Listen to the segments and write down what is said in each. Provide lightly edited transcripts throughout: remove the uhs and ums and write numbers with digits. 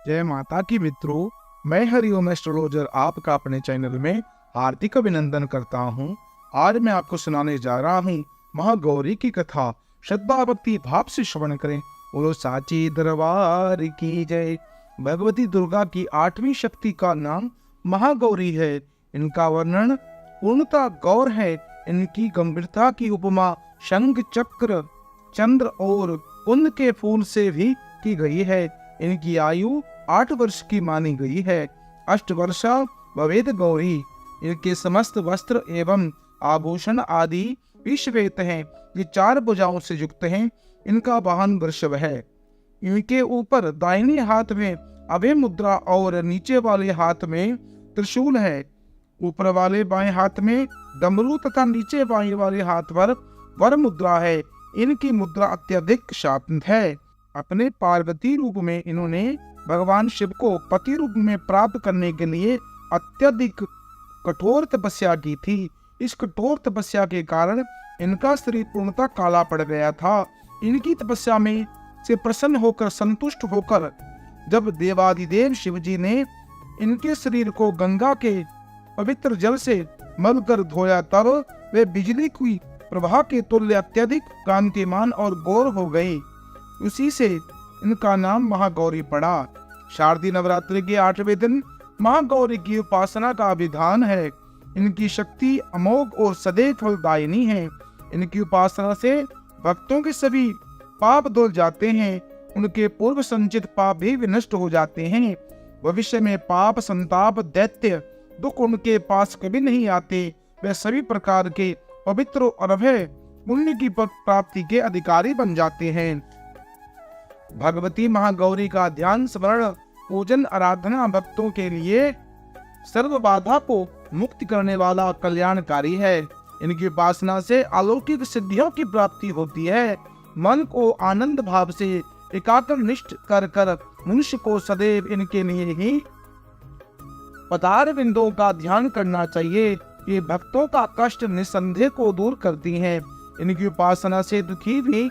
जय माता की मित्रों, मैं हरिओम एस्ट्रोलॉजर आपका अपने चैनल में हार्दिक अभिनंदन करता हूँ। आज मैं आपको सुनाने जा रहा हूँ महागौरी की कथा। श्रद्धा भक्ति भाव से श्रवण करें। बोलो साची दरबार की जय। भगवती दुर्गा की 8वीं शक्ति का नाम महागौरी है। इनका वर्णन पूर्णता गौर है। इनकी गंभीरता की उपमा शंख चक्र चंद्र और कुंद के फूल से भी की गई है। इनकी आयु 8 वर्ष की मानी गई है। अष्टवर्षा भवेद गौरी। इनके समस्त वस्त्र एवं आभूषण आदि भी श्वेत हैं। ये 4 भुजाओं से युक्त हैं। इनका वाहन वृषभ है। इनके ऊपर दाहिने हाथ में अभय मुद्रा और नीचे वाले हाथ में त्रिशूल है। ऊपर वाले बाएं हाथ में डमरू तथा नीचे बाएं वाले हाथ पर वर मुद्रा है। इनकी मुद्रा अत्यधिक शांत है। अपने पार्वती रूप में इन्होंने भगवान शिव को पति रूप में प्राप्त करने के लिए अत्यधिक कठोर तपस्या की थी। इस कठोर तपस्या के कारण इनका शरीर पूर्णतः काला पड़ गया था। इनकी तपस्या में से प्रसन्न होकर संतुष्ट होकर जब देवादिदेव शिव जी ने इनके शरीर को गंगा के पवित्र जल से मलकर धोया, तब वे बिजली की प्रवाह के तुल्य अत्यधिक कांतिमान और गौर हो गए। उसी से इनका नाम महागौरी पड़ा। शारदीय नवरात्रि के 8वें दिन महागौरी की उपासना का विधान है। इनकी शक्ति अमोघ और सदैव फलदायिनी है। इनकी उपासना से भक्तों के सभी पाप धुल जाते हैं। उनके पूर्व संचित पाप भी विनष्ट हो जाते हैं। भविष्य में पाप, संताप, दैत्य दुख उनके पास कभी नहीं आते। वे सभी प्रकार के पवित्र और अभय पुण्य की प्राप्ति के अधिकारी बन जाते हैं। भगवती महागौरी का ध्यान, स्मरण, पूजन, आराधना भक्तों के लिए सर्व बाधा को मुक्त करने वाला कल्याणकारी है। इनकी उपासना से अलौकिक सिद्धियों की प्राप्ति होती है। मन को आनंद भाव से एकाग्रनिष्ठ कर कर मनुष्य को सदैव इनके लिए ही पदार बिंदुओं का ध्यान करना चाहिए। ये भक्तों का कष्ट निसंदेह को दूर करती हैं। इनकी उपासना से दुखी भी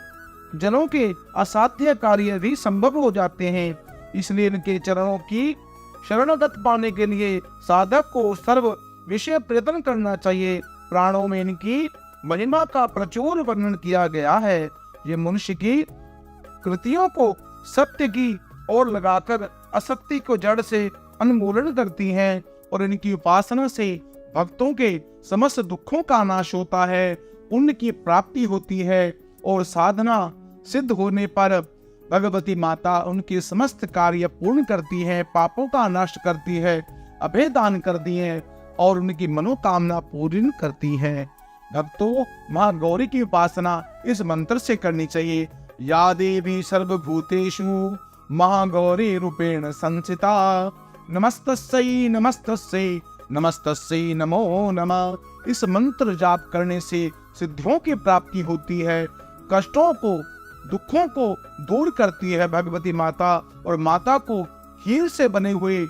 जनों के असाध्य कार्य भी संभव हो जाते हैं। इसलिए इनके चरणों की शरणगत पाने के लिए साधक को सर्व विषय प्रयत्न करना चाहिए। प्राणों में इनकी महिमा का प्रचुर वर्णन किया गया है। ये मनुष्य की कृतियों को सत्य की ओर लगाकर असत्य को जड़ से उन्मूलन करती हैं और इनकी उपासना से भक्तों के समस्त दुखों का नाश होता है, पुण्य की प्राप्ति होती है और साधना सिद्ध होने पर भगवती माता उनके समस्त कार्य पूर्ण करती है, पापों का नाश करती है, अभय दान करती है और उनकी मनोकामना पूर्ण करती है। भक्तों, मां गौरी की उपासना इस मंत्र से करनी चाहिए। या देवी सर्वभूतेषु महागौरी रूपेण संस्थिता, नमस्तस्यै नमस्तस्यै नमस्तस्यै नमो नमः। इस मंत्र जाप करने से सिद्धियों की प्राप्ति होती है। कष्टों को, दुखों को दूर करती है भगवती माता। और माता को हीर से बने हुए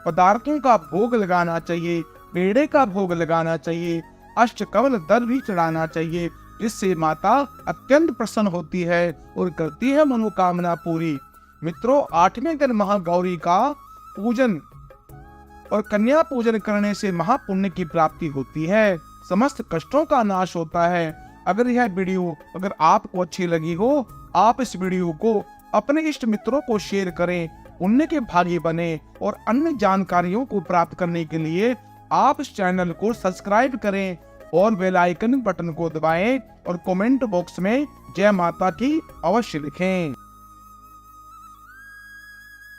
पदार्थों का भोग लगाना चाहिए, पेड़े का भोग लगाना चाहिए, अष्टकमल दल भी चढ़ाना चाहिए, जिससे माता अत्यंत प्रसन्न होती है और करती है मनोकामना पूरी। मित्रों, 8वें दिन महागौरी का पूजन और कन्या पूजन करने से महापुण्य की प्राप्ति होती है। समस्त कष्टों का नाश होता है। अगर यह वीडियो आपको अच्छी लगी हो, आप इस वीडियो को अपने इष्ट मित्रों को शेयर करें, पुण्य के भागी बने और अन्य जानकारियों को प्राप्त करने के लिए आप इस चैनल को सब्सक्राइब करें और बेल आइकन बटन को दबाएं और कमेंट बॉक्स में जय माता की अवश्य लिखें।